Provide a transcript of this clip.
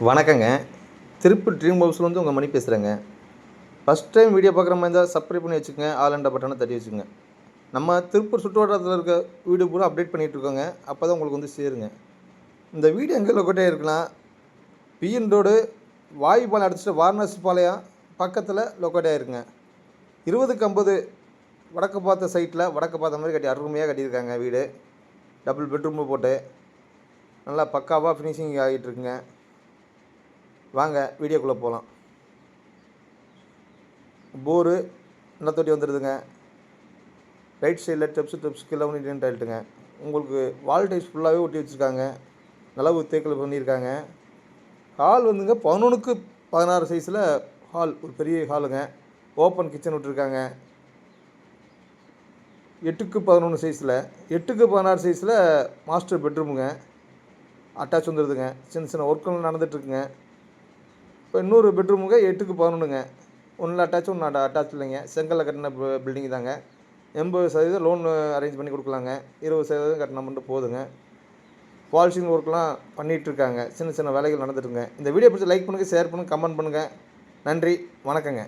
வணக்கங்க. திருப்பூர் ட்ரீம் ஹவுஸ்லேருந்து உங்கள் மணி பேசுகிறேங்க. ஃபஸ்ட் டைம் வீடியோ பார்க்குற மாதிரி இருந்தால் சப்ஸ்கிரைப் பண்ணி வச்சுக்கோங்க. ஆல் என்ற பட்டனை தட்டி வச்சுக்கோங்க. நம்ம திருப்பூர் சுற்றுவட்டாரத்தில் இருக்க வீடியோ பூரா அப்டேட் பண்ணிகிட்ருக்கோங்க. அப்போ தான் உங்களுக்கு வந்து சேருங்க. இந்த வீடியோ எங்கே லொக்கேட் ஆகிருக்குன்னா, பிஎன் ரோடு வாயுப்பாளையம் அடிச்சுட்டு வாரணாசி பாளையம் பக்கத்தில் லொக்கேட் ஆகிருக்குங்க. 20க்கு 50 வடக்கு பார்த்த சைட்டில் வடக்கு பார்த்த மாதிரி அருமையாக கட்டியிருக்காங்க வீடு. டபுள் பெட்ரூமு போட்டு நல்லா பக்காவாக ஃபினிஷிங் ஆகிட்டுருக்குங்க. வாங்க வீடியோக்குள்ளே போகலாம். போரு நிலத்தொட்டி வந்துடுதுங்க. ரைட் சைடில் ஸ்டெப்ஸ் கீழே இண்டியன் டாய்லெட்டுங்க. உங்களுக்கு வால் டைல்ஸ் ஃபுல்லாகவே ஒட்டி வச்சுருக்காங்க. நிலவு தேக்கில் பண்ணியிருக்காங்க. ஹால் வந்துங்க 11க்கு 16 சைஸில் ஹால், ஒரு பெரிய ஹாலுங்க. ஓப்பன் கிச்சன் விட்டுருக்காங்க. 8க்கு 11 சைஸில் 8க்கு 16 சைஸில் மாஸ்டர் பெட்ரூமுங்க. அட்டாச் வந்துடுதுங்க. சின்ன சின்ன ஒர்க்குகள் நடந்துகிட்ருக்குங்க. இப்போ இன்னொரு பெட்ரூமுங்க 8க்கு 11ங்க. ஒன்றில் அட்டாச், ஒன்று அட்டாச் இல்லைங்க. செங்கல்ல கட்டின பில்டிங் தாங்க. 80% லோன் அரேஞ்ச் பண்ணி கொடுக்கலாங்க. 20% கட்டினா மட்டும் போதுங்க. பாலிஷிங் ஒர்க்லாம் பண்ணிகிட்ருக்காங்க. சின்ன சின்ன வேலைகள் நடந்துட்டுருங்க. இந்த வீடியோ பிடிச்சி லைக் பண்ணுங்கள், ஷேர் பண்ணுங்கள், கமெண்ட் பண்ணுங்கள். நன்றி, வணக்கங்க.